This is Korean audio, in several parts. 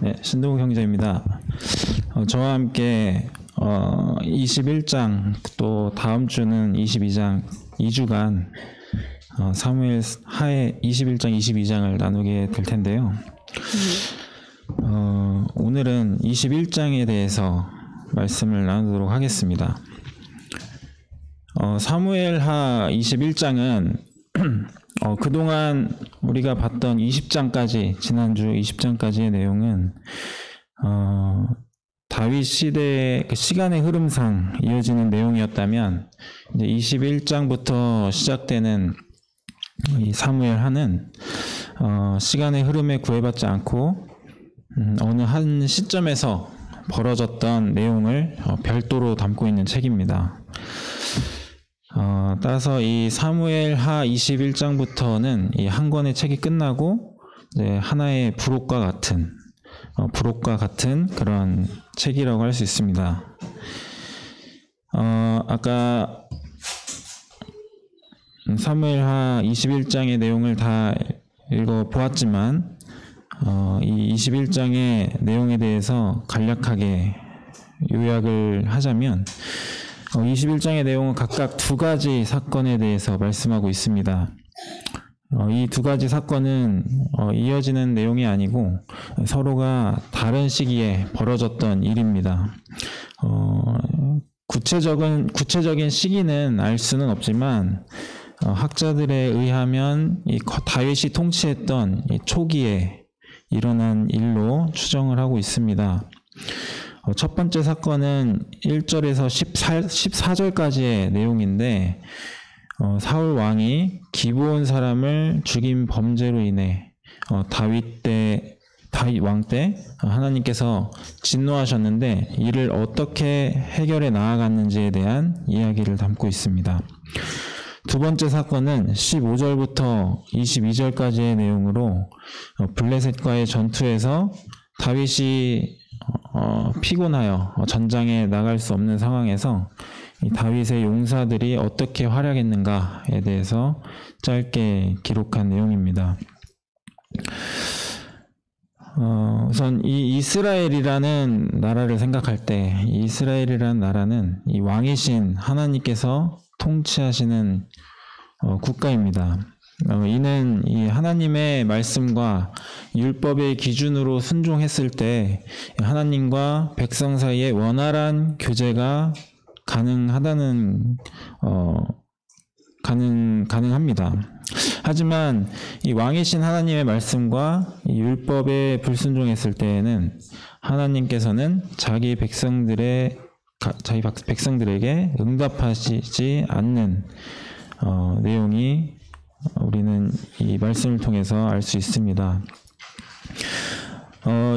네, 신동욱 형제입니다. 저와 함께 21장 또 다음 주는 22장 2주간 사무엘 하에 21장 22장을 나누게 될 텐데요. 오늘은 21장에 대해서 말씀을 나누도록 하겠습니다. 사무엘 하 21장은 그동안 우리가 봤던 20장까지, 지난주 20장까지의 내용은 다윗 시대의 그 시간의 흐름상 이어지는 내용이었다면, 이제 21장부터 시작되는 이 사무엘 하는 시간의 흐름에 구애받지 않고 어느 한 시점에서 벌어졌던 내용을 별도로 담고 있는 책입니다. 따라서 이 사무엘 하 21장부터는 이 한 권의 책이 끝나고 이제 하나의 부록과 같은 그런 책이라고 할 수 있습니다. 아까 사무엘 하 21장의 내용을 다 읽어보았지만 이 21장의 내용에 대해서 간략하게 요약을 하자면 21장의 내용은 각각 두 가지 사건에 대해서 말씀하고 있습니다. 이 두 가지 사건은 이어지는 내용이 아니고 서로가 다른 시기에 벌어졌던 일입니다. 구체적인 시기는 알 수는 없지만 학자들에 의하면 이 다윗이 통치했던 이 초기에 일어난 일로 추정을 하고 있습니다. 첫 번째 사건은 1절에서 14절까지의 내용인데, 사울 왕이 기브온 사람을 죽인 범죄로 인해 다윗 왕 때 하나님께서 진노하셨는데, 이를 어떻게 해결해 나아갔는지에 대한 이야기를 담고 있습니다. 두 번째 사건은 15절부터 22절까지의 내용으로 블레셋과의 전투에서 다윗이 피곤하여 전장에 나갈 수 없는 상황에서 이 다윗의 용사들이 어떻게 활약했는가에 대해서 짧게 기록한 내용입니다. 우선 이 이스라엘이라는 나라를 생각할 때, 이 이스라엘이라는 나라는 이 왕이신 하나님께서 통치하시는 국가입니다. 이는 이 하나님의 말씀과 율법의 기준으로 순종했을 때 하나님과 백성 사이에 원활한 교제가 가능합니다. 하지만 이 왕이신 하나님의 말씀과 이 율법에 불순종했을 때에는 하나님께서는 자기 백성들에게 응답하시지 않는 내용이 우리는 이 말씀을 통해서 알 수 있습니다.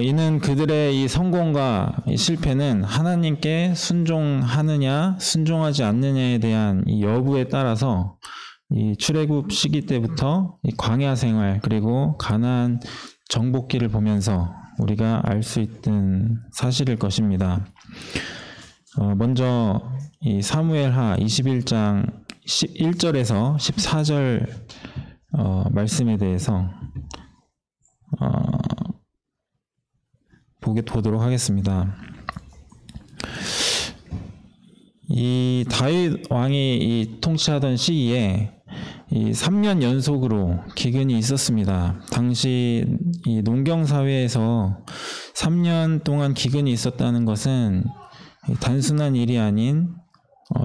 이는 그들의 이 성공과 이 실패는 하나님께 순종하느냐 순종하지 않느냐에 대한 이 여부에 따라서 이 출애굽 시기 때부터 이 광야 생활 그리고 가나안 정복기를 보면서 우리가 알 수 있는 사실일 것입니다. 먼저 이 사무엘 하 21장 1절에서 14절 말씀에 대해서 보도록 하겠습니다. 이 다윗 왕이 이 통치하던 시기에 이 3년 연속으로 기근이 있었습니다. 당시 이 농경 사회에서 3년 동안 기근이 있었다는 것은 단순한 일이 아닌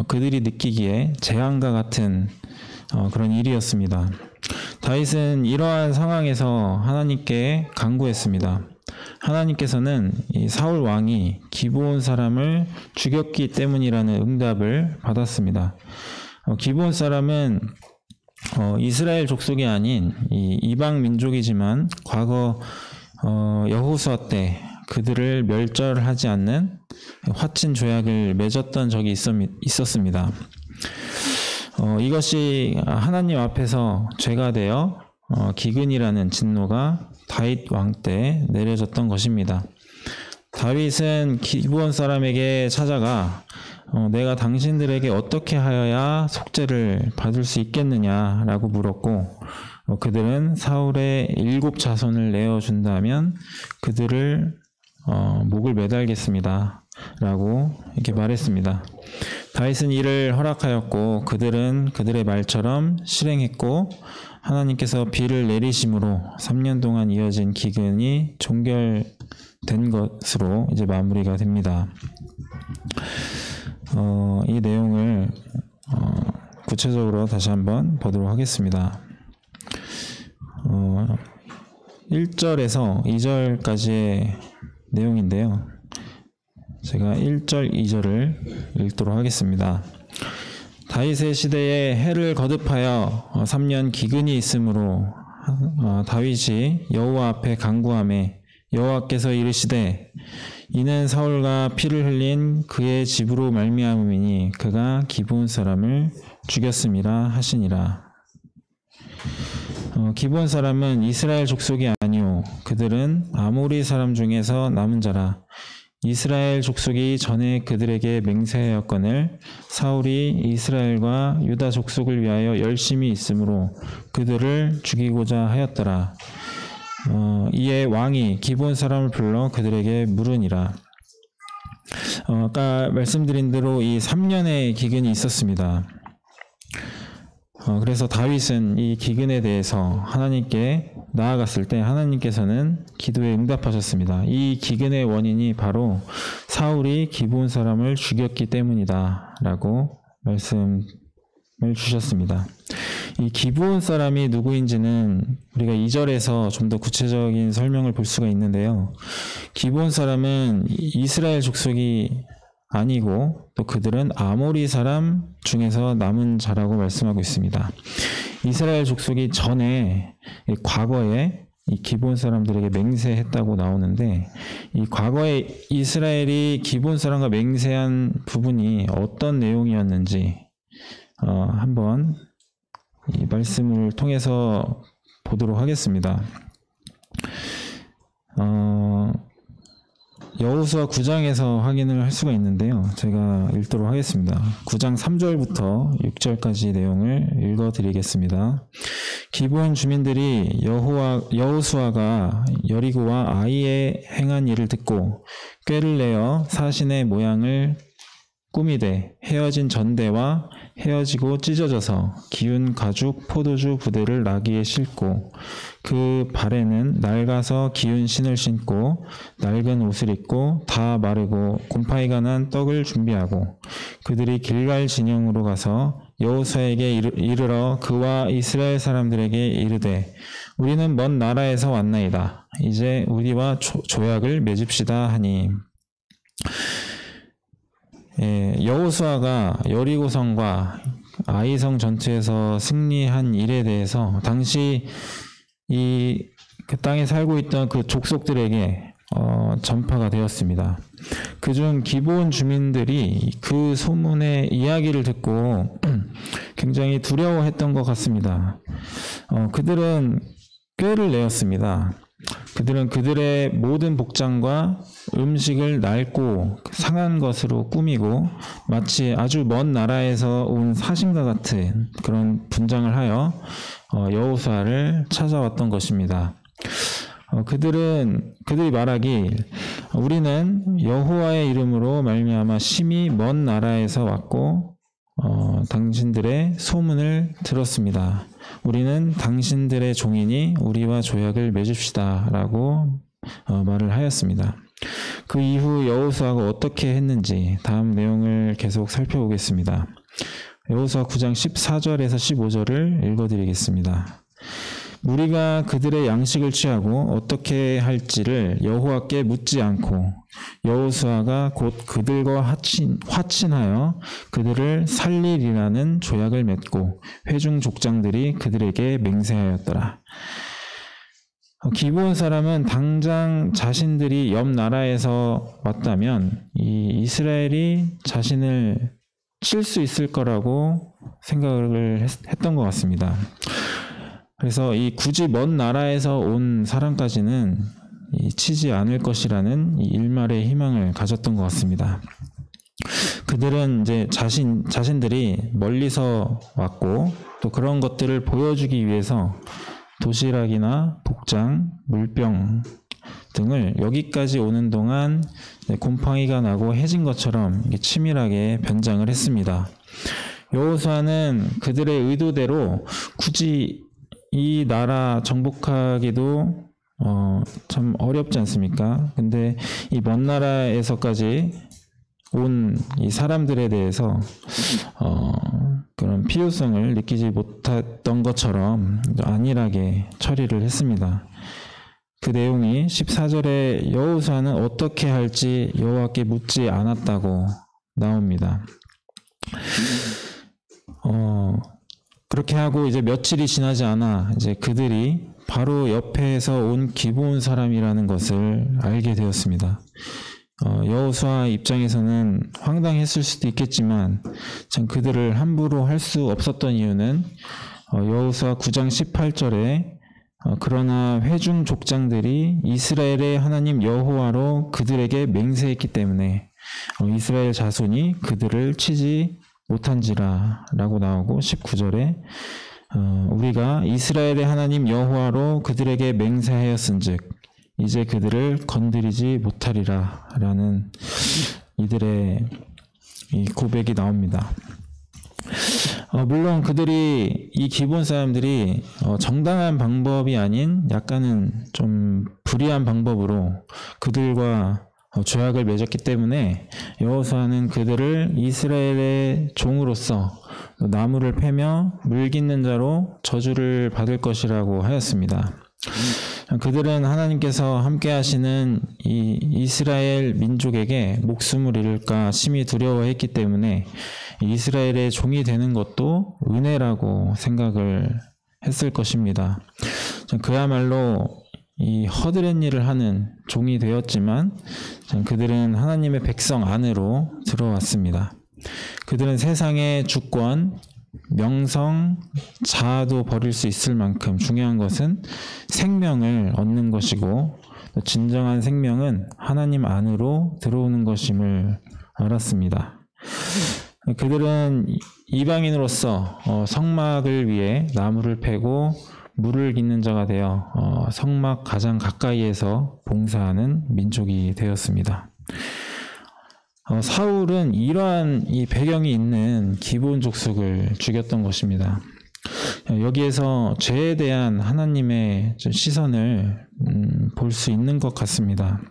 그들이 느끼기에 재앙과 같은 그런 일이었습니다. 다윗은 이러한 상황에서 하나님께 간구했습니다. 하나님께서는 이 사울 왕이 기브온 사람을 죽였기 때문이라는 응답을 받았습니다. 기브온 사람은 이스라엘 족속이 아닌 이 이방 민족이지만 과거 여호수아 때 그들을 멸절하지 않는 화친 조약을 맺었던 적이 있었습니다. 이것이 하나님 앞에서 죄가 되어 기근이라는 진노가 다윗 왕 때 내려졌던 것입니다. 다윗은 기브온 사람에게 찾아가 내가 당신들에게 어떻게 하여야 속죄를 받을 수 있겠느냐라고 물었고, 그들은 사울의 7 자손을 내어준다면 그들을 목을 매달겠습니다. 라고 이렇게 말했습니다. 다윗은 이를 허락하였고 그들은 그들의 말처럼 실행했고 하나님께서 비를 내리심으로 3년 동안 이어진 기근이 종결된 것으로 이제 마무리가 됩니다. 이 내용을 구체적으로 다시 한번 보도록 하겠습니다. 1절에서 2절까지의 내용인데요. 제가 1절, 2절을 읽도록 하겠습니다. 다윗의 시대에 해를 거듭하여 3년 기근이 있으므로 다윗이 여호와 앞에 간구하매 여호와께서 이르시되 이는 사울과 피를 흘린 그의 집으로 말미암음이니 그가 기브온 사람을 죽였음이라 하시니라. 기브온 사람은 이스라엘 족속이 아니오 그들은 아모리 사람 중에서 남은 자라. 이스라엘 족속이 전에 그들에게 맹세하였거늘 사울이 이스라엘과 유다 족속을 위하여 열심히 있으므로 그들을 죽이고자 하였더라. 이에 왕이 기브온 사람을 불러 그들에게 물으니라. 아까 말씀드린 대로 이 3년의 기근이 있었습니다. 그래서 다윗은 이 기근에 대해서 하나님께 나아갔을 때 하나님께서는 기도에 응답하셨습니다. 이 기근의 원인이 바로 사울이 기브온 사람을 죽였기 때문이다 라고 말씀을 주셨습니다. 이 기브온 사람이 누구인지는 우리가 2절에서 좀 더 구체적인 설명을 볼 수가 있는데요. 기브온 사람은 이스라엘 족속이 아니고 또 그들은 아모리 사람 중에서 남은 자라고 말씀하고 있습니다. 이스라엘 족속이 전에 과거에 이 기브온 사람들에게 맹세했다고 나오는데 이 과거에 이스라엘이 기브온 사람과 맹세한 부분이 어떤 내용이었는지 한번 이 말씀을 통해서 보도록 하겠습니다. 여호수아 9장에서 확인을 할 수가 있는데요. 제가 읽도록 하겠습니다. 9장 3절부터 6절까지 내용을 읽어드리겠습니다. 기브온 주민들이 여호수아가 여리고와 아이에 행한 일을 듣고 꾀를 내어 사신의 모양을 꾸미되 헤어진 전대와 헤어지고 찢어져서 기운 가죽 포도주 부대를 나귀에 싣고 그 발에는 낡아서 기운 신을 신고 낡은 옷을 입고 다 마르고 곰팡이가 난 떡을 준비하고 그들이 길갈 진영으로 가서 여호수아에게 이르러 그와 이스라엘 사람들에게 이르되 우리는 먼 나라에서 왔나이다. 이제 우리와 조약을 맺읍시다 하니 여호수아가 여리고성과 아이성 전투에서 승리한 일에 대해서 당시 그 땅에 살고 있던 그 족속들에게 전파가 되었습니다. 그중 기브온 주민들이 그 소문의 이야기를 듣고 굉장히 두려워했던 것 같습니다. 그들은 꾀를 내었습니다. 그들은 그들의 모든 복장과 음식을 낡고 상한 것으로 꾸미고 마치 아주 먼 나라에서 온 사신과 같은 그런 분장을 하여 여호수아를 찾아왔던 것입니다. 그들이 말하길 우리는 여호와의 이름으로 말미암아 심히 먼 나라에서 왔고 당신들의 소문을 들었습니다. 우리는 당신들의 종이니 우리와 조약을 맺읍시다 라고 말을 하였습니다. 그 이후 여호수아가 어떻게 했는지 다음 내용을 계속 살펴보겠습니다. 여호수아 9장 14절에서 15절을 읽어드리겠습니다. 무리가 그들의 양식을 취하고 어떻게 할지를 여호와께 묻지 않고 여호수아가 곧 그들과 화친하여 그들을 살리리라는 조약을 맺고 회중 족장들이 그들에게 맹세하였더라. 기브온 사람은 당장 자신들이 옆 나라에서 왔다면 이 이스라엘이 자신을 칠 수 있을 거라고 생각을 했던 것 같습니다. 그래서 이 굳이 먼 나라에서 온 사람까지는 치지 않을 것이라는 이 일말의 희망을 가졌던 것 같습니다. 그들은 이제 자신들이 멀리서 왔고 또 그런 것들을 보여주기 위해서 도시락이나 복장, 물병 등을 여기까지 오는 동안 곰팡이가 나고 해진 것처럼 치밀하게 변장을 했습니다. 여호수아는 그들의 의도대로 굳이 이 나라 정복하기도 참 어렵지 않습니까? 근데 이 먼 나라에서까지 온 이 사람들에 대해서 그런 필요성을 느끼지 못했던 것처럼 안일하게 처리를 했습니다. 그 내용이 14절에 여호수아는 어떻게 할지 여호와께 묻지 않았다고 나옵니다. 그렇게 하고 이제 며칠이 지나지 않아 이제 그들이 바로 옆에서 온 기브온 사람이라는 것을 알게 되었습니다. 여호수아 입장에서는 황당했을 수도 있겠지만 참 그들을 함부로 할 수 없었던 이유는 여호수아 9장 18절에 그러나 회중 족장들이 이스라엘의 하나님 여호와로 그들에게 맹세했기 때문에 이스라엘 자손이 그들을 치지 못한지라 라고 나오고 19절에 우리가 이스라엘의 하나님 여호와로 그들에게 맹세하였은즉 이제 그들을 건드리지 못하리라 라는 이들의 이 고백이 나옵니다. 물론 그들이 이 기브온 사람들이 정당한 방법이 아닌 약간은 좀 불의한 방법으로 그들과 조약을 맺었기 때문에 여호수아는 그들을 이스라엘의 종으로서 나무를 패며 물 깃는 자로 저주를 받을 것이라고 하였습니다. 그들은 하나님께서 함께 하시는 이 이스라엘 민족에게 목숨을 잃을까 심히 두려워했기 때문에 이스라엘의 종이 되는 것도 은혜라고 생각을 했을 것입니다. 그야말로 이 허드렛 일을 하는 종이 되었지만 그들은 하나님의 백성 안으로 들어왔습니다. 그들은 세상의 주권, 명성, 자아도 버릴 수 있을 만큼 중요한 것은 생명을 얻는 것이고 진정한 생명은 하나님 안으로 들어오는 것임을 알았습니다. 그들은 이방인으로서 성막을 위해 나무를 패고 물을 깃는 자가 되어 성막 가장 가까이에서 봉사하는 민족이 되었습니다. 사울은 이러한 이 배경이 있는 기브온 족속을 죽였던 것입니다. 여기에서 죄에 대한 하나님의 시선을 볼 수 있는 것 같습니다.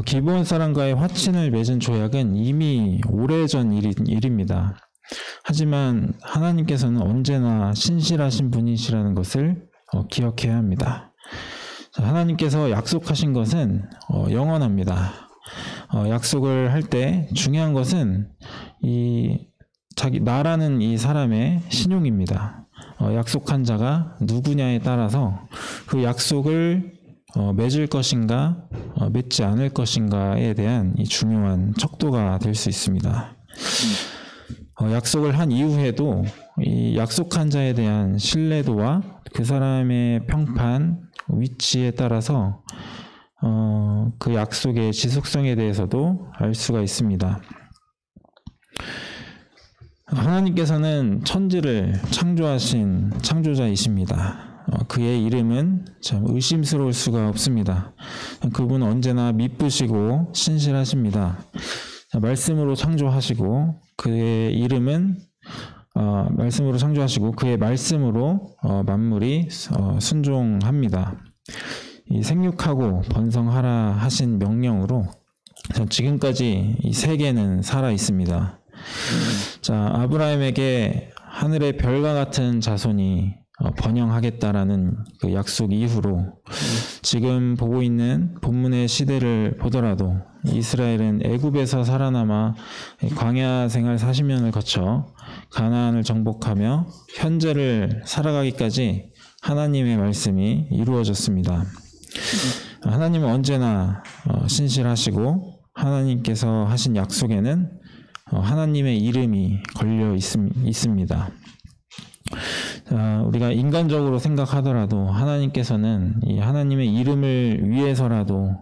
기브온 사람과의 화친을 맺은 조약은 이미 오래전 일입니다. 하지만 하나님께서는 언제나 신실하신 분이시라는 것을 기억해야 합니다. 하나님께서 약속하신 것은 영원합니다. 약속을 할 때 중요한 것은 나라는 이 사람의 신용입니다. 약속한 자가 누구냐에 따라서 그 약속을 맺을 것인가 맺지 않을 것인가에 대한 이 중요한 척도가 될 수 있습니다. 약속을 한 이후에도 이 약속한 자에 대한 신뢰도와 그 사람의 평판, 위치에 따라서 그 약속의 지속성에 대해서도 알 수가 있습니다. 하나님께서는 천지를 창조하신 창조자이십니다. 그의 이름은 참 의심스러울 수가 없습니다. 그분은 언제나 미쁘시고 신실하십니다. 말씀으로 창조하시고 그의 이름은 말씀으로 창조하시고 그의 말씀으로 만물이 순종합니다. 이 생육하고 번성하라 하신 명령으로 지금까지 이 세계는 살아 있습니다. 자, 아브라함에게 하늘의 별과 같은 자손이 번영하겠다라는 그 약속 이후로 지금 보고 있는 본문의 시대를 보더라도 이스라엘은 애굽에서 살아남아 광야 생활 40년을 거쳐 가나안을 정복하며 현재를 살아가기까지 하나님의 말씀이 이루어졌습니다. 하나님은 언제나 신실하시고 하나님께서 하신 약속에는 하나님의 이름이 걸려 있습니다. 우리가 인간적으로 생각하더라도 하나님께서는 이 하나님의 이름을 위해서라도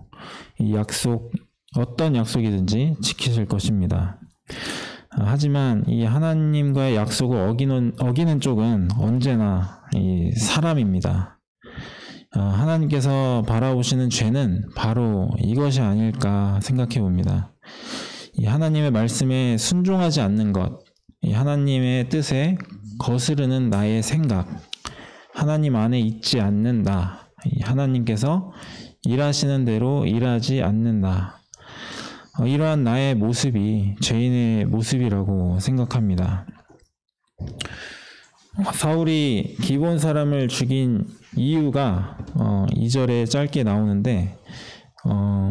이 약속, 어떤 약속이든지 지키실 것입니다. 하지만 이 하나님과의 약속을 어기는 쪽은 언제나 이 사람입니다. 하나님께서 바라보시는 죄는 바로 이것이 아닐까 생각해 봅니다. 이 하나님의 말씀에 순종하지 않는 것, 이 하나님의 뜻에 거스르는 나의 생각, 하나님 안에 있지 않는 나, 이 하나님께서 일하시는 대로 일하지 않는 나, 이러한 나의 모습이 죄인의 모습이라고 생각합니다. 사울이 기브온 사람을 죽인 이유가 2절에 짧게 나오는데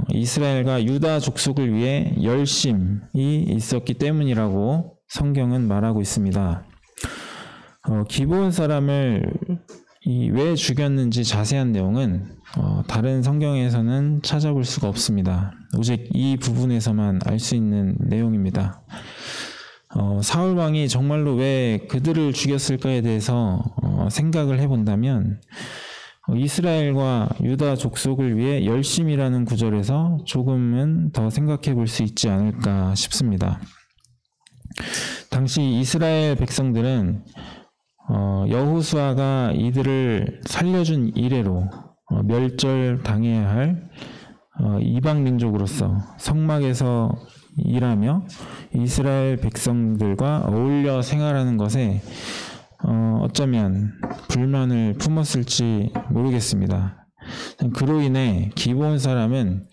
이스라엘과 유다 족속을 위해 열심이 있었기 때문이라고 성경은 말하고 있습니다. 기브온 사람을 왜 죽였는지 자세한 내용은 다른 성경에서는 찾아볼 수가 없습니다. 오직 이 부분에서만 알 수 있는 내용입니다. 사울 왕이 정말로 왜 그들을 죽였을까에 대해서 생각을 해본다면 이스라엘과 유다 족속을 위해 열심이라는 구절에서 조금은 더 생각해 볼 수 있지 않을까 싶습니다. 당시 이스라엘 백성들은 여호수아가 이들을 살려준 이래로 멸절당해야 할 이방 민족으로서 성막에서 일하며 이스라엘 백성들과 어울려 생활하는 것에 어쩌면 불만을 품었을지 모르겠습니다. 그로 인해 기브온 사람은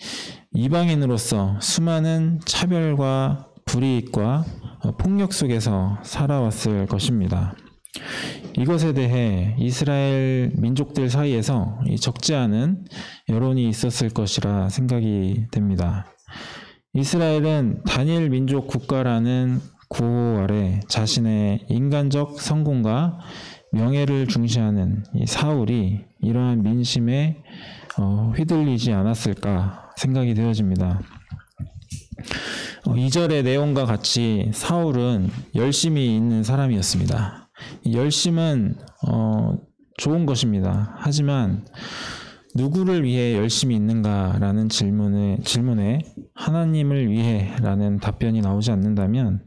이방인으로서 수많은 차별과 불이익과 폭력 속에서 살아왔을 것입니다. 이것에 대해 이스라엘 민족들 사이에서 적지 않은 여론이 있었을 것이라 생각이 됩니다. 이스라엘은 단일 민족 국가라는 구호 아래 자신의 인간적 성공과 명예를 중시하는 이 사울이 이러한 민심에 휘둘리지 않았을까 생각이 되어집니다. 2절의 내용과 같이 사울은 열심히 있는 사람이었습니다. 이 열심은 좋은 것입니다. 하지만 누구를 위해 열심히 있는가라는 질문에 하나님을 위해라는 답변이 나오지 않는다면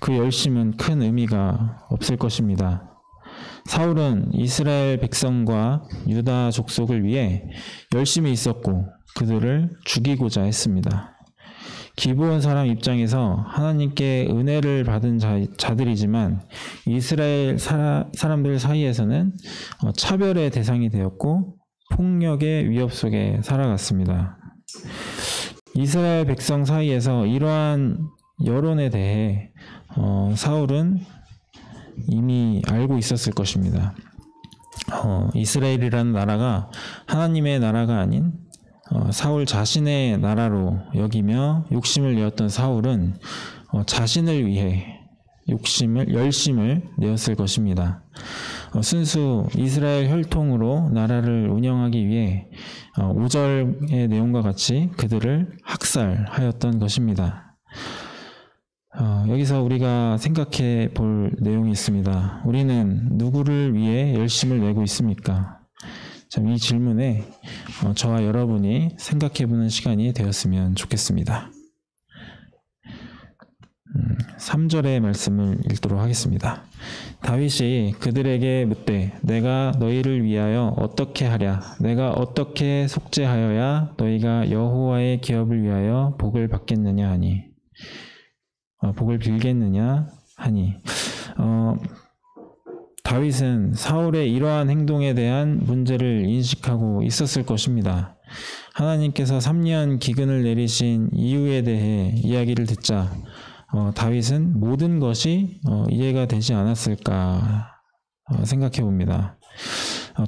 그 열심은 큰 의미가 없을 것입니다. 사울은 이스라엘 백성과 유다 족속을 위해 열심히 있었고 그들을 죽이고자 했습니다. 기브온 사람 입장에서 하나님께 은혜를 받은 자들이지만 이스라엘 사람들 사이에서는 차별의 대상이 되었고 폭력의 위협 속에 살아갔습니다. 이스라엘 백성 사이에서 이러한 여론에 대해 사울은 이미 알고 있었을 것입니다. 이스라엘이라는 나라가 하나님의 나라가 아닌 사울 자신의 나라로 여기며 욕심을 내었던 사울은 자신을 위해 열심을 내었을 것입니다. 순수 이스라엘 혈통으로 나라를 운영하기 위해 5절의 내용과 같이 그들을 학살하였던 것입니다. 여기서 우리가 생각해 볼 내용이 있습니다. 우리는 누구를 위해 열심을 내고 있습니까? 이 질문에 저와 여러분이 생각해 보는 시간이 되었으면 좋겠습니다. 3절의 말씀을 읽도록 하겠습니다. 다윗이 그들에게 묻되 내가 너희를 위하여 어떻게 하랴? 내가 어떻게 속죄하여야 너희가 여호와의 기업을 위하여 복을 받겠느냐 하니 복을 빌겠느냐 하니 다윗은 사울의 이러한 행동에 대한 문제를 인식하고 있었을 것입니다. 하나님께서 3년 기근을 내리신 이유에 대해 이야기를 듣자 다윗은 모든 것이 이해가 되지 않았을까 생각해 봅니다.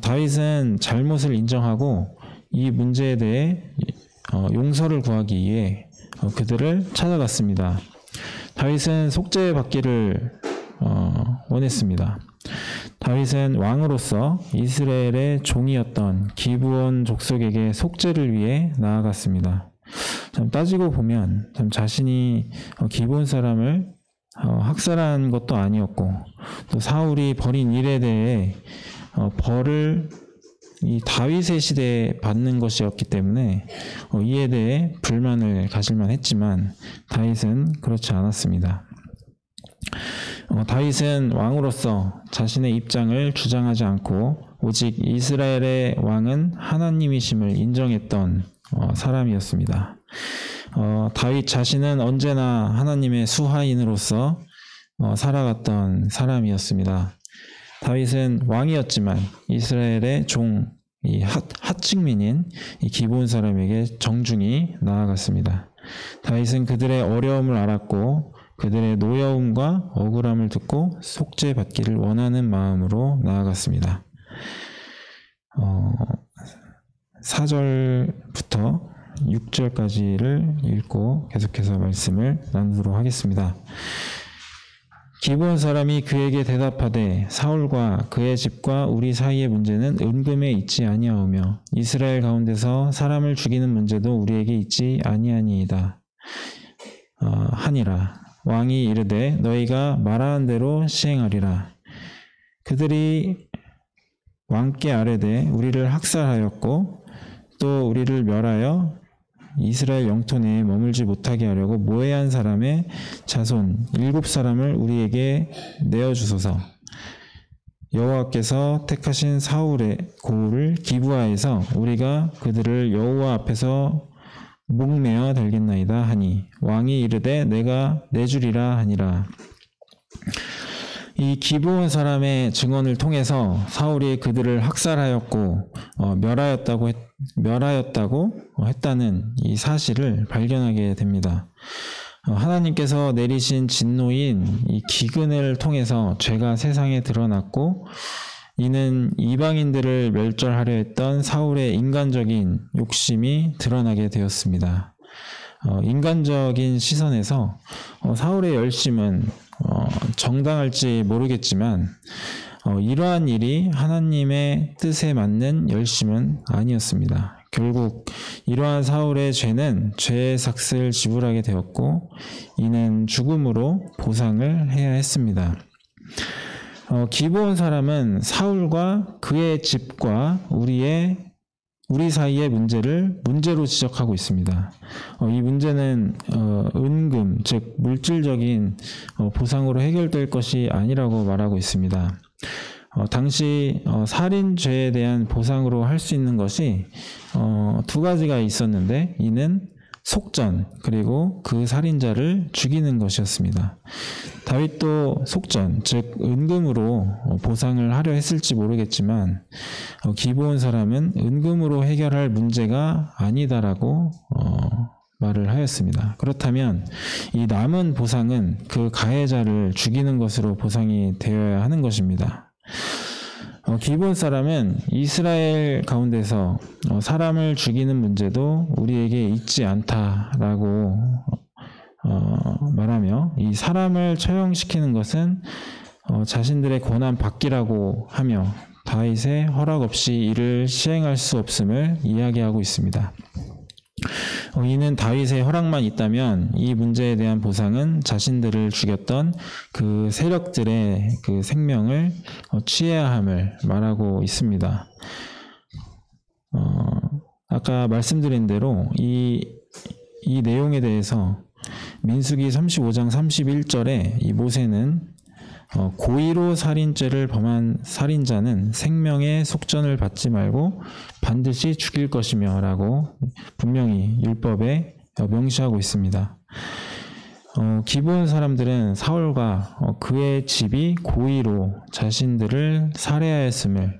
다윗은 잘못을 인정하고 이 문제에 대해 용서를 구하기 위해 그들을 찾아갔습니다. 다윗은 속죄받기를 원했습니다. 다윗은 왕으로서 이스라엘의 종이었던 기브온 족속에게 속죄를 위해 나아갔습니다. 따지고 보면 자신이 기브온 사람을 학살한 것도 아니었고 또 사울이 벌인 일에 대해 벌을 이 다윗의 시대에 받는 것이었기 때문에 이에 대해 불만을 가질만 했지만 다윗은 그렇지 않았습니다. 다윗은 왕으로서 자신의 입장을 주장하지 않고 오직 이스라엘의 왕은 하나님이심을 인정했던 사람이었습니다. 다윗 자신은 언제나 하나님의 수하인으로서 살아갔던 사람이었습니다. 다윗은 왕이었지만 이스라엘의 종, 이 하층민인 이 기브온 사람에게 정중히 나아갔습니다. 다윗은 그들의 어려움을 알았고 그들의 노여움과 억울함을 듣고 속죄받기를 원하는 마음으로 나아갔습니다. 4절부터 6절까지를 읽고 계속해서 말씀을 나누도록 하겠습니다. 기브온 사람이 그에게 대답하되 사울과 그의 집과 우리 사이의 문제는 은금에 있지 아니하오며 이스라엘 가운데서 사람을 죽이는 문제도 우리에게 있지 아니하니이다 하니라. 왕이 이르되 너희가 말하는 대로 시행하리라. 그들이 왕께 아뢰되 우리를 학살하였고 또 우리를 멸하여 이스라엘 영토 내에 머물지 못하게 하려고 모해한 사람의 자손 7사람을 우리에게 내어주소서. 여호와께서 택하신 사울의 고을을 기브아에서 우리가 그들을 여호와 앞에서 목매어 달겠나이다 하니 왕이 이르되 내가 내주리라 하니라. 이 기브온 사람의 증언을 통해서 사울이 그들을 학살하였고 멸하였다고 했다는 이 사실을 발견하게 됩니다. 하나님께서 내리신 진노인 이 기근을 통해서 죄가 세상에 드러났고 이는 이방인들을 멸절하려 했던 사울의 인간적인 욕심이 드러나게 되었습니다. 인간적인 시선에서 사울의 열심은 정당할지 모르겠지만 이러한 일이 하나님의 뜻에 맞는 열심은 아니었습니다. 결국 이러한 사울의 죄는 죄의 삭을 지불하게 되었고 이는 죽음으로 보상을 해야 했습니다. 기브온 사람은 사울과 그의 집과 우리 사이의 문제로 지적하고 있습니다. 이 문제는 은금, 즉 물질적인 보상으로 해결될 것이 아니라고 말하고 있습니다. 당시 살인죄에 대한 보상으로 할 수 있는 것이 두 가지가 있었는데 이는 속전 그리고 그 살인자를 죽이는 것이었습니다. 다윗도 속전, 즉 은금으로 보상을 하려 했을지 모르겠지만 기브온 사람은 은금으로 해결할 문제가 아니다라고 말을 하였습니다. 그렇다면 이 남은 보상은 그 가해자를 죽이는 것으로 보상이 되어야 하는 것입니다. 기브온 사람은 이스라엘 가운데서 사람을 죽이는 문제도 우리에게 있지 않다라고 말하며 이 사람을 처형시키는 것은 자신들의 권한 밖이라고 하며 다윗의 허락 없이 이를 시행할 수 없음을 이야기하고 있습니다. 이는 다윗의 허락만 있다면 이 문제에 대한 보상은 자신들을 죽였던 그 세력들의 그 생명을 취해야 함을 말하고 있습니다. 아까 말씀드린 대로 이 내용에 대해서 민수기 35장 31절에 이 모세는 고의로 살인죄를 범한 살인자는 생명의 속전을 받지 말고 반드시 죽일 것이며 라고 분명히 율법에 명시하고 있습니다. 기브온 사람들은 사울과 그의 집이 고의로 자신들을 살해하였으므로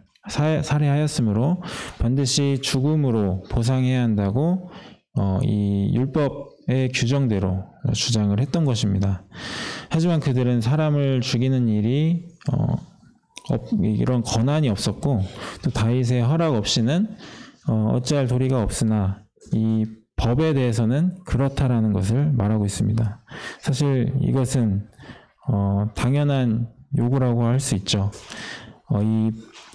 반드시 죽음으로 보상해야 한다고 이 율법의 규정대로 주장을 했던 것입니다. 하지만 그들은 사람을 죽이는 일이 이런 권한이 없었고 또 다윗의 허락 없이는 어찌할 도리가 없으나 이 법에 대해서는 그렇다라는 것을 말하고 있습니다. 사실 이것은 당연한 요구라고 할 수 있죠. 이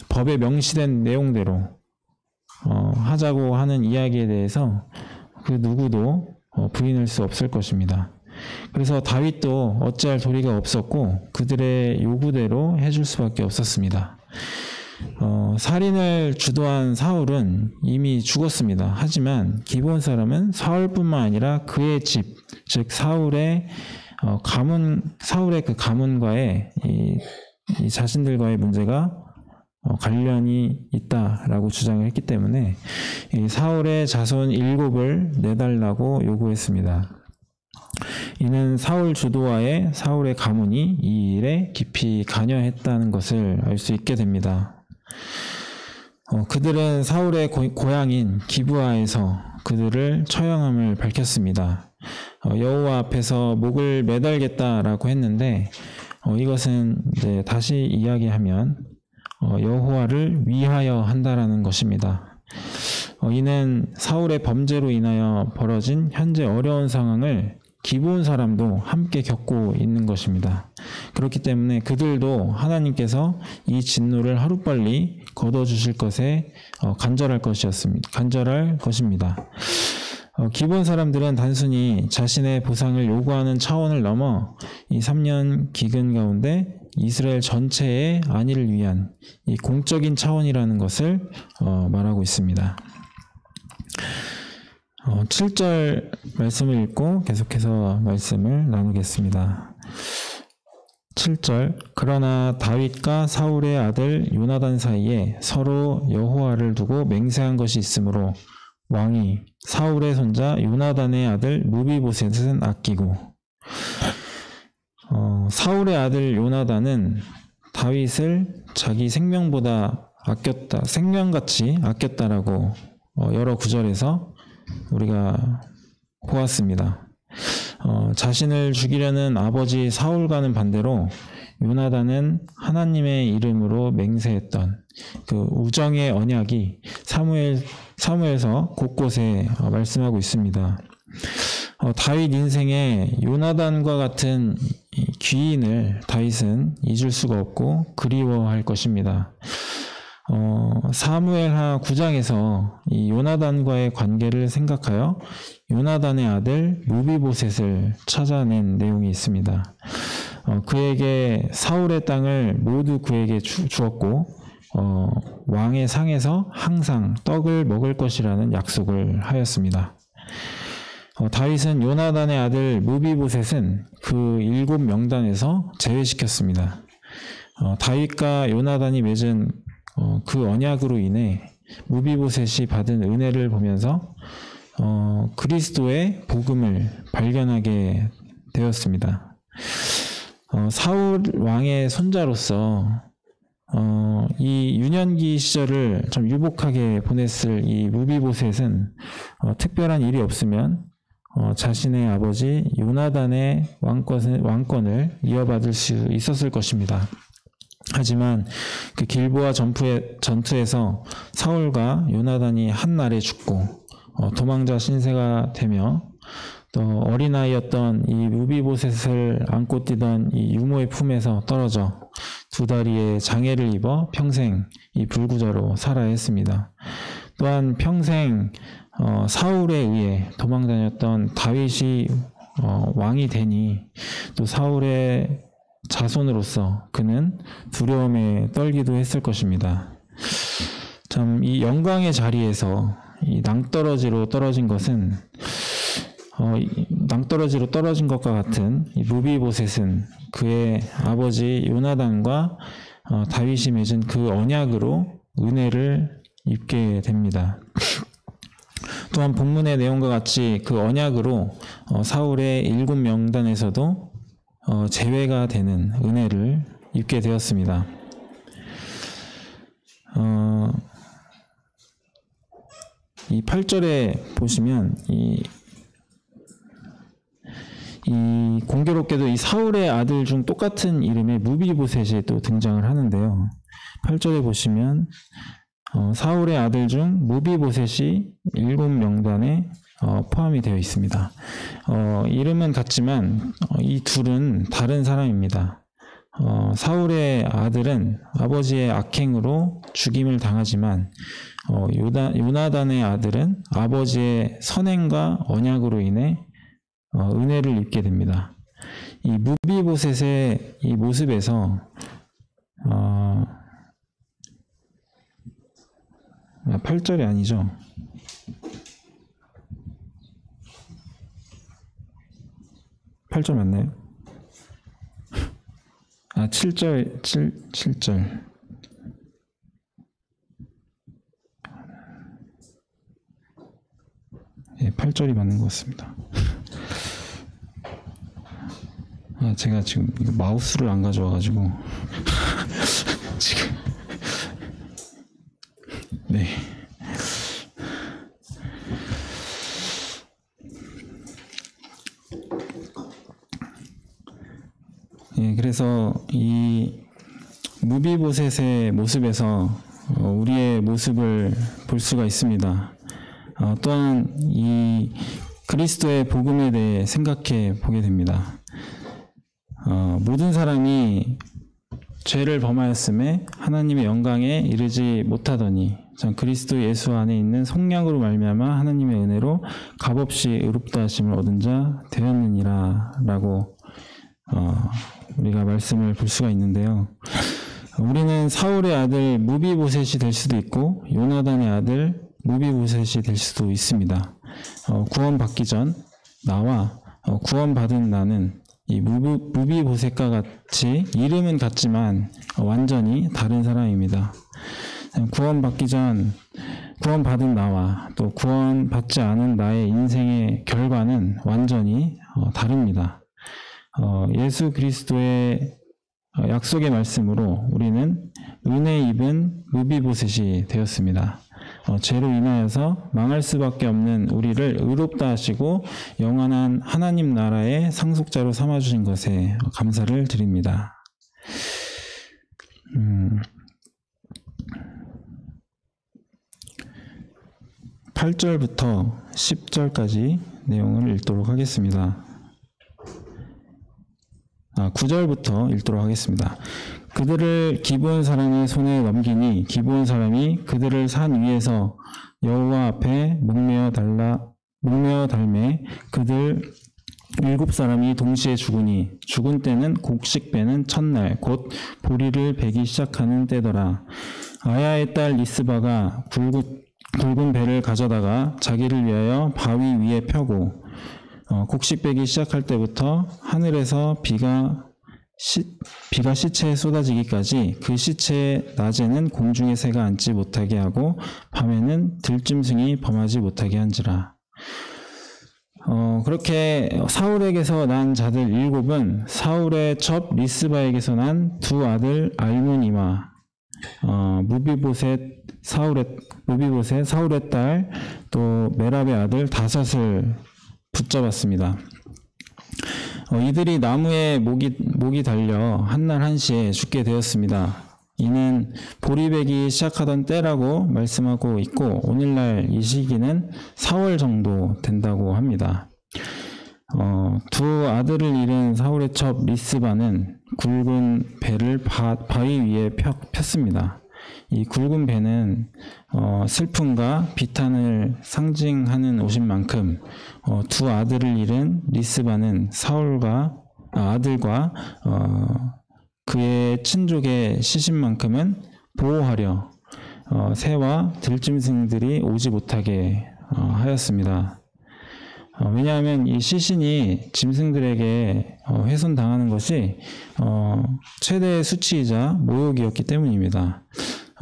법에 명시된 내용대로 하자고 하는 이야기에 대해서 그 누구도 부인할 수 없을 것입니다. 그래서 다윗도 어찌할 도리가 없었고 그들의 요구대로 해줄 수밖에 없었습니다. 살인을 주도한 사울은 이미 죽었습니다. 하지만 기브온 사람은 사울뿐만 아니라 그의 집, 즉 사울의 사울의 그 가문과의 이 자신들과의 문제가 관련이 있다라고 주장을 했기 때문에 이 사울의 자손 7을 내달라고 요구했습니다. 이는 사울 주도하에 사울의 가문이 이 일에 깊이 관여했다는 것을 알 수 있게 됩니다. 그들은 사울의 고향인 기브아에서 그들을 처형함을 밝혔습니다. 여호와 앞에서 목을 매달겠다라고 했는데 이것은 이제 다시 이야기하면 여호와를 위하여 한다라는 것입니다. 이는 사울의 범죄로 인하여 벌어진 현재 어려운 상황을 기브온 사람도 함께 겪고 있는 것입니다. 그렇기 때문에 그들도 하나님께서 이 진노를 하루빨리 거둬주실 것에 간절할 것입니다. 기브온 사람들은 단순히 자신의 보상을 요구하는 차원을 넘어 이 3년 기근 가운데 이스라엘 전체의 안위를 위한 이 공적인 차원이라는 것을 말하고 있습니다. 7절 말씀을 읽고 계속해서 말씀을 나누겠습니다. 7절 그러나 다윗과 사울의 아들 요나단 사이에 서로 여호와를 두고 맹세한 것이 있으므로 왕이 사울의 손자 요나단의 아들 무비보셋은 아끼고 사울의 아들 요나단은 다윗을 자기 생명보다 아꼈다, 생명같이 아꼈다라고 여러 구절에서 우리가 보았습니다. 자신을 죽이려는 아버지 사울과는 반대로 요나단은 하나님의 이름으로 맹세했던 그 우정의 언약이 사무엘서 곳곳에 말씀하고 있습니다. 다윗 인생에 요나단과 같은 귀인을 다윗은 잊을 수가 없고 그리워할 것입니다. 사무엘하 9장에서 이 요나단과의 관계를 생각하여 요나단의 아들 무비보셋을 찾아낸 내용이 있습니다. 그에게 사울의 땅을 모두 그에게 주었고 왕의 상에서 항상 떡을 먹을 것이라는 약속을 하였습니다. 다윗은 요나단의 아들 무비보셋은 그 7명단에서 제외시켰습니다. 다윗과 요나단이 맺은 그 언약으로 인해 무비보셋이 받은 은혜를 보면서 그리스도의 복음을 발견하게 되었습니다. 사울 왕의 손자로서 이 유년기 시절을 좀 유복하게 보냈을 이 무비보셋은 특별한 일이 없으면 자신의 아버지 요나단의 왕권을 이어받을 수 있었을 것입니다. 하지만 그 길보아 전투에서 사울과 요나단이 한날에 죽고 도망자 신세가 되며 또 어린아이였던 이 무비보셋을 안고 뛰던 이 유모의 품에서 떨어져 두 다리에 장애를 입어 평생 이 불구자로 살아야 했습니다. 또한 평생 사울에 의해 도망다녔던 다윗이 왕이 되니 또 사울의 자손으로서 그는 두려움에 떨기도 했을 것입니다. 참 이 영광의 자리에서 이 낭떠러지로 떨어진 것은 낭떠러지로 떨어진 것과 같은 이 무비보셋은 그의 아버지 요나단과 다윗이 맺은 그 언약으로 은혜를 입게 됩니다. 또한 본문의 내용과 같이 그 언약으로 사울의 7명단에서도 제외가 되는 은혜를 입게 되었습니다. 이 8절에 보시면 이 공교롭게도 이 사울의 아들 중 똑같은 이름의 무비보셋이 또 등장을 하는데요. 8절에 보시면 사울의 아들 중 무비보셋이 7명단에 포함이 되어 있습니다. 이름은 같지만 이 둘은 다른 사람입니다. 사울의 아들은 아버지의 악행으로 죽임을 당하지만 요나단의 아들은 아버지의 선행과 언약으로 인해 은혜를 입게 됩니다. 이 무비보셋의 이 모습에서 8절이 아니죠. 8절 맞나요? 7절, 7절. 예, 8절이 맞는 것 같습니다. 제가 지금 마우스를 안 가져와가지고 지금 네. 예, 그래서 이 무비보셋의 모습에서 우리의 모습을 볼 수가 있습니다. 또한 이 그리스도의 복음에 대해 생각해 보게 됩니다. 모든 사람이 죄를 범하였음에 하나님의 영광에 이르지 못하더니 전 그리스도 예수 안에 있는 성령으로 말미암아 하나님의 은혜로 값없이 의롭다 하심을 얻은 자 되었느니라 라고 우리가 말씀을 볼 수가 있는데요. 우리는 사울의 아들 무비보셋이 될 수도 있고 요나단의 아들 무비보셋이 될 수도 있습니다. 구원받기 전 나와 구원받은 나는 이 무비보셋과 같이 이름은 같지만 완전히 다른 사람입니다. 구원받기 전 구원받은 나와 또 구원받지 않은 나의 인생의 결과는 완전히 다릅니다. 예수 그리스도의 약속의 말씀으로 우리는 은혜 입은 무비보셋이 되었습니다. 죄로 인하여서 망할 수밖에 없는 우리를 의롭다 하시고 영원한 하나님 나라의 상속자로 삼아주신 것에 감사를 드립니다. 8절부터 10절까지 내용을 읽도록 하겠습니다. 9절부터 읽도록 하겠습니다. 그들을 기브온 사람의 손에 넘기니 기브온 사람이 그들을 산 위에서 여호와 앞에 목매어 달매 그들 7사람이 동시에 죽으니 죽은 때는 곡식 베는 첫날 곧 보리를 베기 시작하는 때더라. 아야의 딸 리스바가 굵은 배를 가져다가 자기를 위하여 바위 위에 펴고 곡식 베기 시작할 때부터 하늘에서 비가 시체에 쏟아지기까지 그 시체의 낮에는 공중의 새가 앉지 못하게 하고 밤에는 들짐승이 범하지 못하게 한지라. 그렇게 사울에게서 난 자들 7은 사울의 첩 리스바에게서 난 2 아들 알므니마, 무비보셋 사울의 딸 또 메랍의 아들 5을 붙잡았습니다. 이들이 나무에 목이 달려 한날 한시에 죽게 되었습니다. 이는 보리배기 시작하던 때라고 말씀하고 있고 오늘날 이 시기는 4월 정도 된다고 합니다. 2 아들을 잃은 사울의 첩 리스바는 굵은 배를 바위 위에 폈습니다. 이 굵은 배는 슬픔과 비탄을 상징하는 옷인 만큼 2 아들을 잃은 리스바는 아들과 그의 친족의 시신만큼은 보호하려 새와 들짐승들이 오지 못하게 하였습니다. 왜냐하면 이 시신이 짐승들에게 훼손당하는 것이 최대의 수치이자 모욕이었기 때문입니다.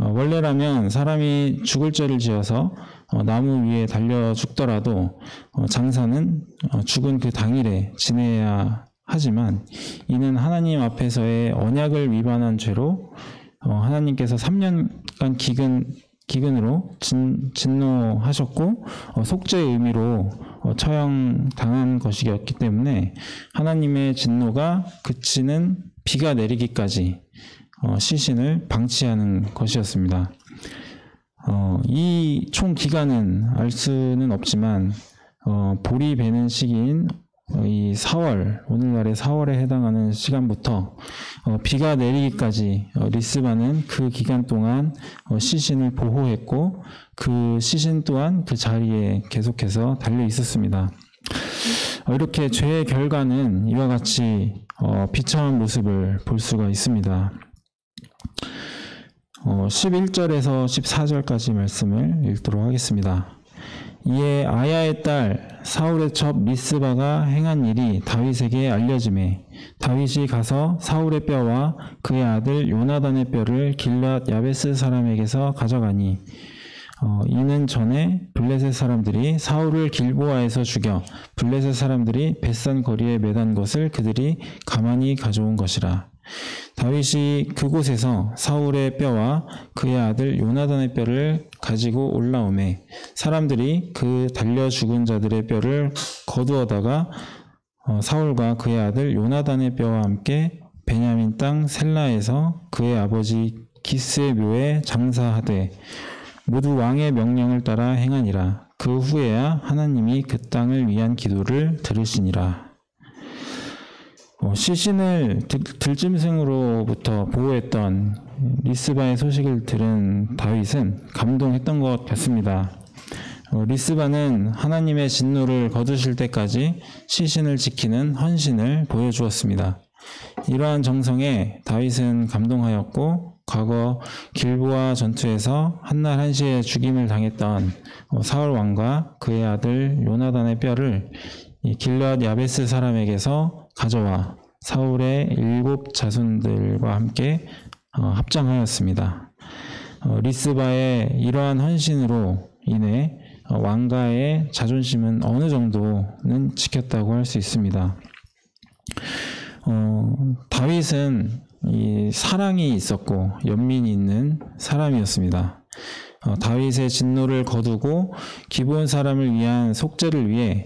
원래라면 사람이 죽을 죄를 지어서 나무 위에 달려 죽더라도 장사는 죽은 그 당일에 지내야 하지만 이는 하나님 앞에서의 언약을 위반한 죄로 하나님께서 3년간 기근으로 진노하셨고 속죄의 의미로 처형당한 것이었기 때문에 하나님의 진노가 그치는 비가 내리기까지 시신을 방치하는 것이었습니다. 이 총 기간은 알 수는 없지만 보리 베는 시기인 이 4월, 오늘날의 4월에 해당하는 시간부터 비가 내리기까지 리스바는 그 기간 동안 시신을 보호했고 그 시신 또한 그 자리에 계속해서 달려 있었습니다. 이렇게 죄의 결과는 이와 같이 비참한 모습을 볼 수가 있습니다. 11절에서 14절까지 말씀을 읽도록 하겠습니다. 이에 아야의 딸 사울의 첩 리스바가 행한 일이 다윗에게 알려지매 다윗이 가서 사울의 뼈와 그의 아들 요나단의 뼈를 길앗 야베스 사람에게서 가져가니 이는 전에 블레셋 사람들이 사울을 길보아에서 죽여 블레셋 사람들이 벳산 거리에 매단 것을 그들이 가만히 가져온 것이라. 다윗이 그곳에서 사울의 뼈와 그의 아들 요나단의 뼈를 가지고 올라오매 사람들이 그 달려 죽은 자들의 뼈를 거두어다가 사울과 그의 아들 요나단의 뼈와 함께 베냐민 땅 셀라에서 그의 아버지 기스의 묘에 장사하되 모두 왕의 명령을 따라 행하니라. 그 후에야 하나님이 그 땅을 위한 기도를 들으시니라. 시신을 들짐승으로부터 보호했던 리스바의 소식을 들은 다윗은 감동했던 것 같습니다. 리스바는 하나님의 진노를 거두실 때까지 시신을 지키는 헌신을 보여주었습니다. 이러한 정성에 다윗은 감동하였고 과거 길보아 전투에서 한날 한시에 죽임을 당했던 사울 왕과 그의 아들 요나단의 뼈를 길앗 야베스 사람에게서 가져와 사울의 7 자손들과 함께 합장하였습니다. 리스바의 이러한 헌신으로 인해 왕가의 자존심은 어느 정도는 지켰다고 할 수 있습니다. 다윗은 이 사랑이 있었고 연민이 있는 사람이었습니다. 다윗의 진노를 거두고 기브온 사람을 위한 속죄를 위해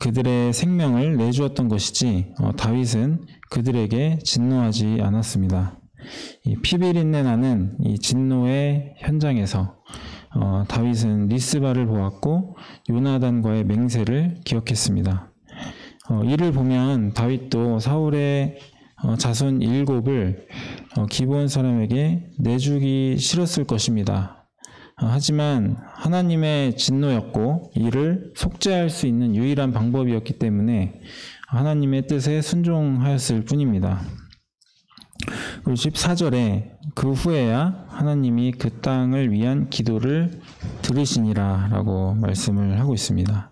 그들의 생명을 내주었던 것이지 다윗은 그들에게 진노하지 않았습니다. 이 피비린내 나는 이 진노의 현장에서 다윗은 리스바를 보았고 요나단과의 맹세를 기억했습니다. 이를 보면 다윗도 사울의 자손 7을 기브온 사람에게 내주기 싫었을 것입니다. 하지만 하나님의 진노였고 이를 속죄할 수 있는 유일한 방법이었기 때문에 하나님의 뜻에 순종하였을 뿐입니다. 그리고 14절에 그 후에야 하나님이 그 땅을 위한 기도를 들으시니라 라고 말씀을 하고 있습니다.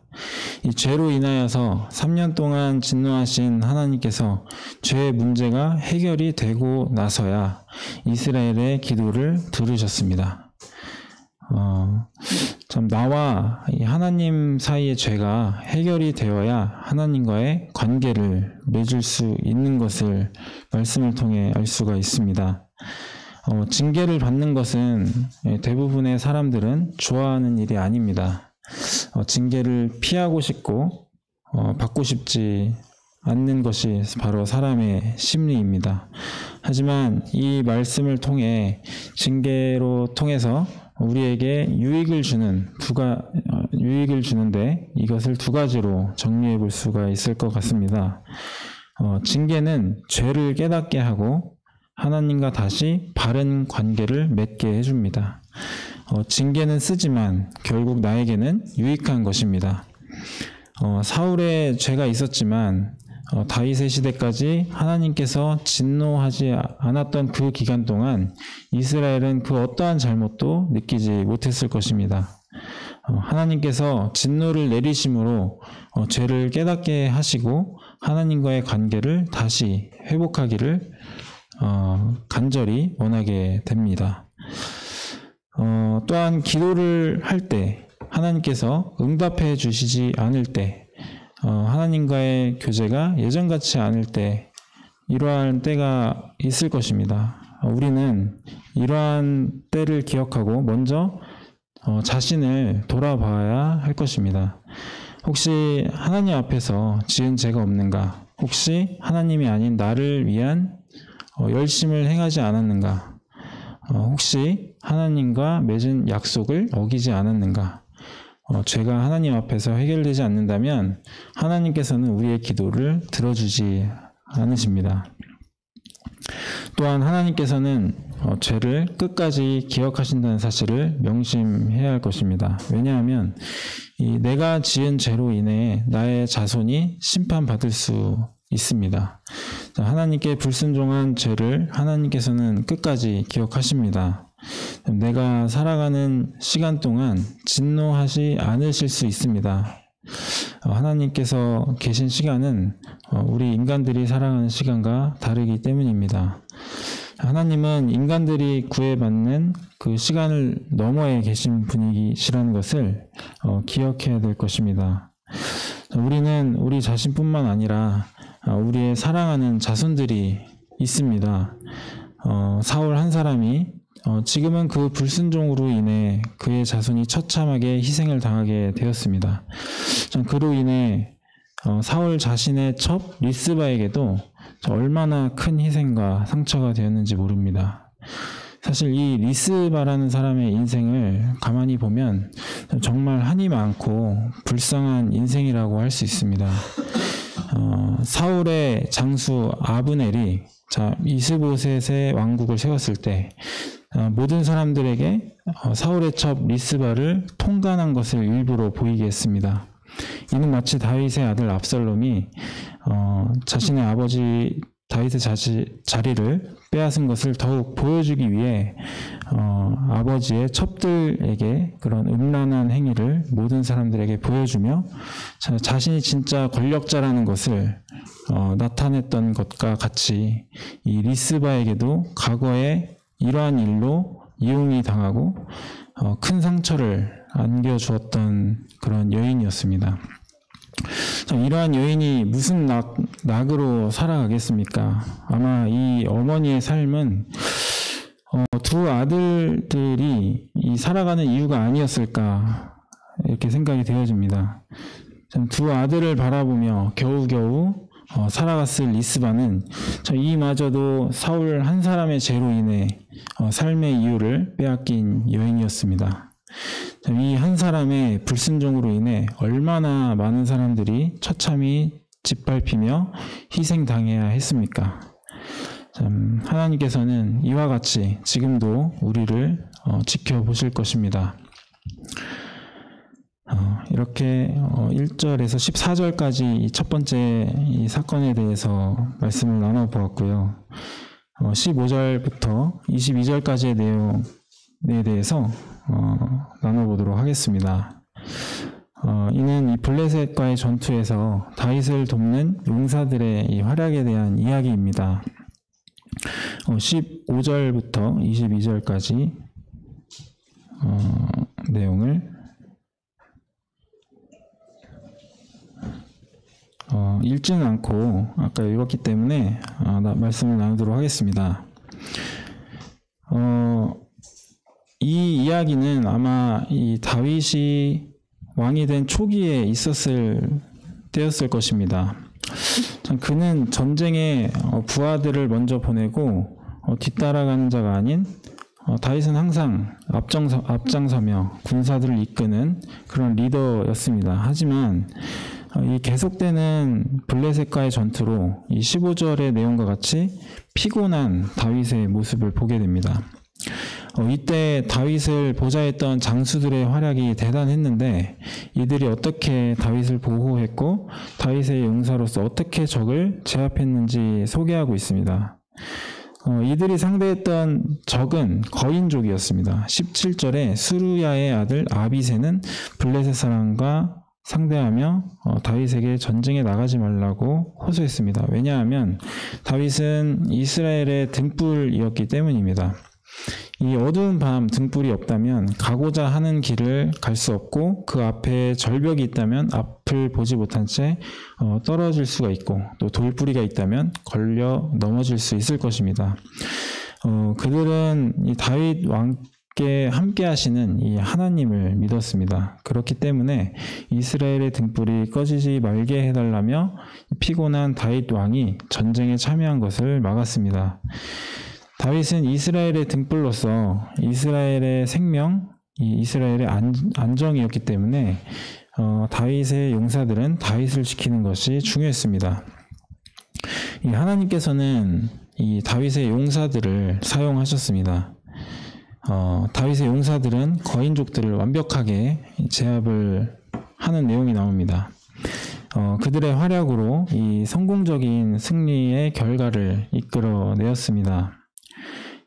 이 죄로 인하여서 3년 동안 진노하신 하나님께서 죄의 문제가 해결이 되고 나서야 이스라엘의 기도를 들으셨습니다. 참 나와 하나님 사이의 죄가 해결이 되어야 하나님과의 관계를 맺을 수 있는 것을 말씀을 통해 알 수가 있습니다. 징계를 받는 것은 대부분의 사람들은 좋아하는 일이 아닙니다. 징계를 피하고 싶고 받고 싶지 않는 것이 바로 사람의 심리입니다. 하지만 이 말씀을 통해 징계로 통해서 우리에게 유익을 주는데 이것을 2가지로 정리해 볼 수가 있을 것 같습니다. 징계는 죄를 깨닫게 하고 하나님과 다시 바른 관계를 맺게 해줍니다. 징계는 쓰지만 결국 나에게는 유익한 것입니다. 사울의 죄가 있었지만 다윗의 시대까지 하나님께서 진노하지 않았던 그 기간 동안 이스라엘은 그 어떠한 잘못도 느끼지 못했을 것입니다. 하나님께서 진노를 내리심으로 죄를 깨닫게 하시고 하나님과의 관계를 다시 회복하기를 간절히 원하게 됩니다. 또한 기도를 할 때 하나님께서 응답해 주시지 않을 때 하나님과의 교제가 예전같이 않을 때 이러한 때가 있을 것입니다. 우리는 이러한 때를 기억하고 먼저 자신을 돌아봐야 할 것입니다. 혹시 하나님 앞에서 지은 죄가 없는가? 혹시 하나님이 아닌 나를 위한 열심을 행하지 않았는가? 혹시 하나님과 맺은 약속을 어기지 않았는가? 죄가 하나님 앞에서 해결되지 않는다면 하나님께서는 우리의 기도를 들어주지 않으십니다. 또한 하나님께서는 죄를 끝까지 기억하신다는 사실을 명심해야 할 것입니다. 왜냐하면 내가 지은 죄로 인해 나의 자손이 심판받을 수 있습니다. 하나님께 불순종한 죄를 하나님께서는 끝까지 기억하십니다. 내가 살아가는 시간 동안 진노하지 않으실 수 있습니다. 하나님께서 계신 시간은 우리 인간들이 살아가는 시간과 다르기 때문입니다. 하나님은 인간들이 구애받는 그 시간을 너머에 계신 분이시라는 것을 기억해야 될 것입니다. 우리는 우리 자신뿐만 아니라 우리의 사랑하는 자손들이 있습니다. 사울 한 사람이 지금은 그 불순종으로 인해 그의 자손이 처참하게 희생을 당하게 되었습니다. 그로 인해 사울 자신의 첩 리스바에게도 얼마나 큰 희생과 상처가 되었는지 모릅니다. 사실 이 리스바라는 사람의 인생을 가만히 보면 정말 한이 많고 불쌍한 인생이라고 할 수 있습니다. 사울의 장수 아브넬이 이스보셋의 왕국을 세웠을 때 모든 사람들에게 사울의 첩 리스바를 통간한 것을 일부러 보이게 했습니다. 이는 마치 다윗의 아들 압살롬이 자신의 아버지 다윗의 자리를 빼앗은 것을 더욱 보여주기 위해 아버지의 첩들에게 그런 음란한 행위를 모든 사람들에게 보여주며 자신이 진짜 권력자라는 것을 나타냈던 것과 같이 이 리스바에게도 과거에 이러한 일로 이용이 당하고 큰 상처를 안겨주었던 그런 여인이었습니다. 이러한 여인이 무슨 낙으로 살아가겠습니까? 아마 이 어머니의 삶은 두 아들들이 이 살아가는 이유가 아니었을까 이렇게 생각이 되어집니다. 두 아들을 바라보며 겨우겨우 살아갔을 리스바는 이마저도 사울 한 사람의 죄로 인해 삶의 이유를 빼앗긴 여인이었습니다. 이 한 사람의 불순종으로 인해 얼마나 많은 사람들이 처참히 짓밟히며 희생당해야 했습니까? 하나님께서는 이와 같이 지금도 우리를 지켜보실 것입니다. 이렇게 1절에서 14절까지 이 첫 번째 이 사건에 대해서 말씀을 나눠보았고요. 15절부터 22절까지의 내용에 대해서 나눠보도록 하겠습니다. 이는 이 블레셋과의 전투에서 다윗을 돕는 용사들의 이 활약에 대한 이야기입니다. 15절부터 22절까지 내용을 읽지는 않고 아까 읽었기 때문에 말씀을 나누도록 하겠습니다. 이 이야기는 아마 이 다윗이 왕이 된 초기에 있었을 때였을 것입니다. 그는 전쟁에 부하들을 먼저 보내고 뒤따라가는 자가 아닌 다윗은 항상 앞장서며 군사들을 이끄는 그런 리더였습니다. 하지만 이 계속되는 블레셋과의 전투로 이 15절의 내용과 같이 피곤한 다윗의 모습을 보게 됩니다. 이때 다윗을 보좌했던 장수들의 활약이 대단했는데 이들이 어떻게 다윗을 보호했고 다윗의 용사로서 어떻게 적을 제압했는지 소개하고 있습니다. 이들이 상대했던 적은 거인족이었습니다. 17절에 수르야의 아들 아비새는 블레셋 사람과 상대하며 다윗에게 전쟁에 나가지 말라고 호소했습니다. 왜냐하면 다윗은 이스라엘의 등불이었기 때문입니다. 이 어두운 밤 등불이 없다면 가고자 하는 길을 갈 수 없고 그 앞에 절벽이 있다면 앞을 보지 못한 채 떨어질 수가 있고 또 돌뿌리가 있다면 걸려 넘어질 수 있을 것입니다. 그들은 이 다윗 왕께 함께 하시는 이 하나님을 믿었습니다. 그렇기 때문에 이스라엘의 등불이 꺼지지 말게 해달라며 피곤한 다윗 왕이 전쟁에 참여한 것을 막았습니다. 다윗은 이스라엘의 등불로서 이스라엘의 생명, 이스라엘의 안정이었기 때문에 다윗의 용사들은 다윗을 지키는 것이 중요했습니다. 하나님께서는 이 다윗의 용사들을 사용하셨습니다. 다윗의 용사들은 거인족들을 완벽하게 제압을 하는 내용이 나옵니다. 그들의 활약으로 이 성공적인 승리의 결과를 이끌어내었습니다.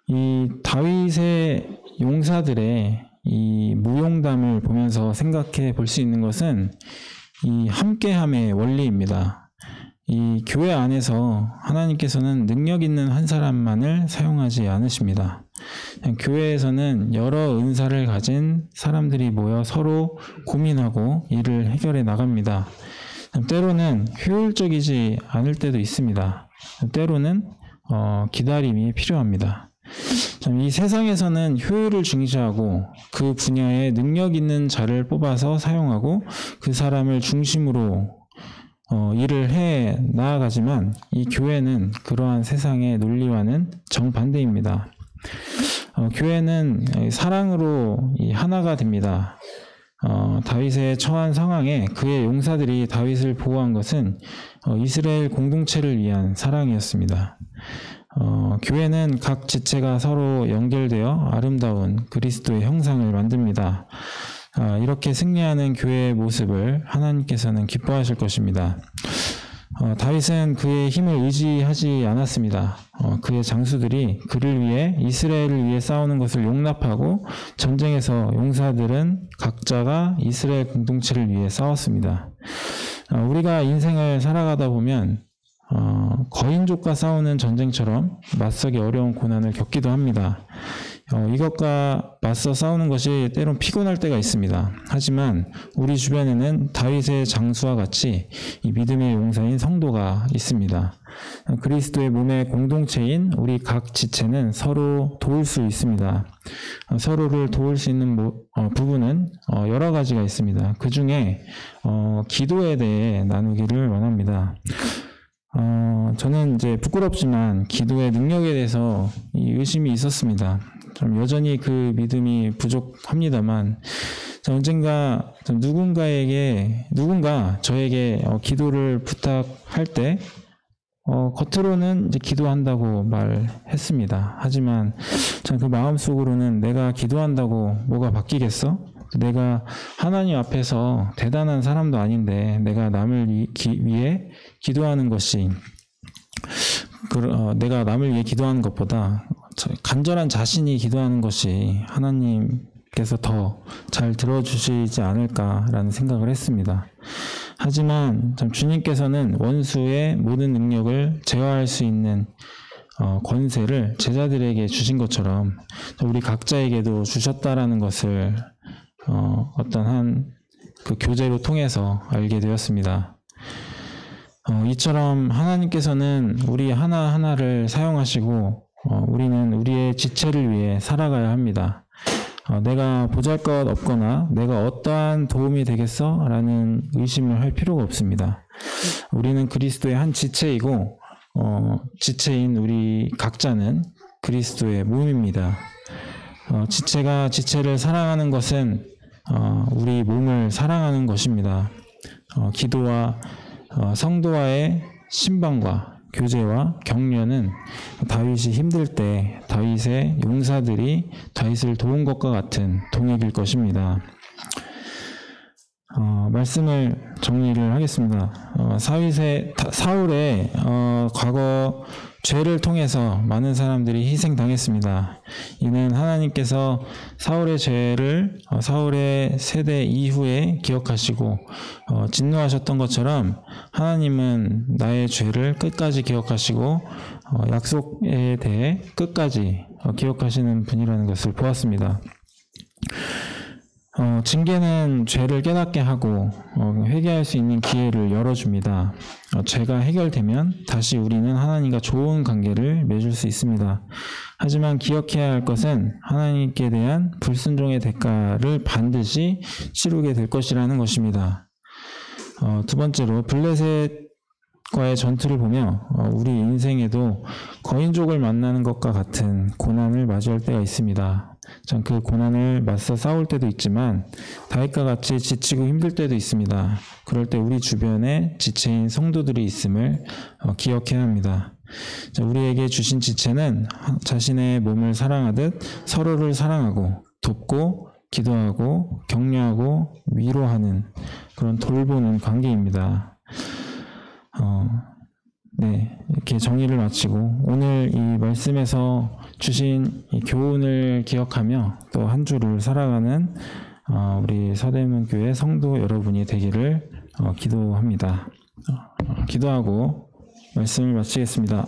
이 다윗의 용사들의 이 무용담을 보면서 생각해 볼 수 있는 것은 이 함께함의 원리입니다. 이 교회 안에서 하나님께서는 능력 있는 한 사람만을 사용하지 않으십니다. 교회에서는 여러 은사를 가진 사람들이 모여 서로 고민하고 일을 해결해 나갑니다. 때로는 효율적이지 않을 때도 있습니다. 때로는 기다림이 필요합니다. 이 세상에서는 효율을 중시하고 그 분야에 능력 있는 자를 뽑아서 사용하고 그 사람을 중심으로 일을 해 나아가지만 이 교회는 그러한 세상의 논리와는 정반대입니다. 교회는 사랑으로 하나가 됩니다. 다윗의 처한 상황에 그의 용사들이 다윗을 보호한 것은 이스라엘 공동체를 위한 사랑이었습니다. 교회는 각 지체가 서로 연결되어 아름다운 그리스도의 형상을 만듭니다. 이렇게 승리하는 교회의 모습을 하나님께서는 기뻐하실 것입니다. 다윗은 그의 힘을 의지하지 않았습니다. 그의 장수들이 그를 위해 이스라엘을 위해 싸우는 것을 용납하고 전쟁에서 용사들은 각자가 이스라엘 공동체를 위해 싸웠습니다. 우리가 인생을 살아가다 보면 거인족과 싸우는 전쟁처럼 맞서기 어려운 고난을 겪기도 합니다. 이것과 맞서 싸우는 것이 때론 피곤할 때가 있습니다. 하지만 우리 주변에는 다윗의 장수와 같이 이 믿음의 용사인 성도가 있습니다. 그리스도의 몸의 공동체인 우리 각 지체는 서로 도울 수 있습니다. 서로를 도울 수 있는 부분은 여러 가지가 있습니다. 그 중에 기도에 대해 나누기를 원합니다. 저는 이제 부끄럽지만 기도의 능력에 대해서 의심이 있었습니다. 좀 여전히 그 믿음이 부족합니다만 언젠가 누군가 저에게 기도를 부탁할 때 겉으로는 이제 기도한다고 말했습니다. 하지만 전 그 마음속으로는 내가 기도한다고 뭐가 바뀌겠어? 내가 하나님 앞에서 대단한 사람도 아닌데 내가 남을 위해 기도하는 것이 내가 남을 위해 기도하는 것보다 간절한 자신이 기도하는 것이 하나님께서 더 잘 들어주시지 않을까라는 생각을 했습니다. 하지만 주님께서는 원수의 모든 능력을 제어할 수 있는 권세를 제자들에게 주신 것처럼 우리 각자에게도 주셨다라는 것을 어떤 한 그 교제로 통해서 알게 되었습니다. 이처럼 하나님께서는 우리 하나하나를 사용하시고 우리는 우리의 지체를 위해 살아가야 합니다. 내가 보잘것 없거나 내가 어떠한 도움이 되겠어? 라는 의심을 할 필요가 없습니다. 우리는 그리스도의 한 지체이고 지체인 우리 각자는 그리스도의 몸입니다. 지체가 지체를 사랑하는 것은 우리 몸을 사랑하는 것입니다. 기도와 성도와의 신방과 교제와 격려는 다윗이 힘들 때 다윗의 용사들이 다윗을 도운 것과 같은 동역일 것입니다. 말씀을 정리를 하겠습니다. 사울의 과거 죄를 통해서 많은 사람들이 희생당했습니다. 이는 하나님께서 사울의 죄를 사울의 세대 이후에 기억하시고 진노하셨던 것처럼 하나님은 나의 죄를 끝까지 기억하시고 약속에 대해 끝까지 기억하시는 분이라는 것을 보았습니다. 징계는 죄를 깨닫게 하고 회개할 수 있는 기회를 열어줍니다. 죄가 해결되면 다시 우리는 하나님과 좋은 관계를 맺을 수 있습니다. 하지만 기억해야 할 것은 하나님께 대한 불순종의 대가를 반드시 치르게 될 것이라는 것입니다. 두 번째로 블레셋과의 전투를 보며 우리 인생에도 거인족을 만나는 것과 같은 고난을 맞이할 때가 있습니다. 전 그 고난을 맞서 싸울 때도 있지만 다윗과 같이 지치고 힘들 때도 있습니다. 그럴 때 우리 주변에 지체인 성도들이 있음을 기억해야 합니다. 우리에게 주신 지체는 자신의 몸을 사랑하듯 서로를 사랑하고 돕고 기도하고 격려하고 위로하는 그런 돌보는 관계입니다. 네, 이렇게 정의를 마치고 오늘 이 말씀에서 주신 이 교훈을 기억하며 또 한 주를 살아가는 우리 서대문교회 성도 여러분이 되기를 기도합니다. 기도하고 말씀을 마치겠습니다.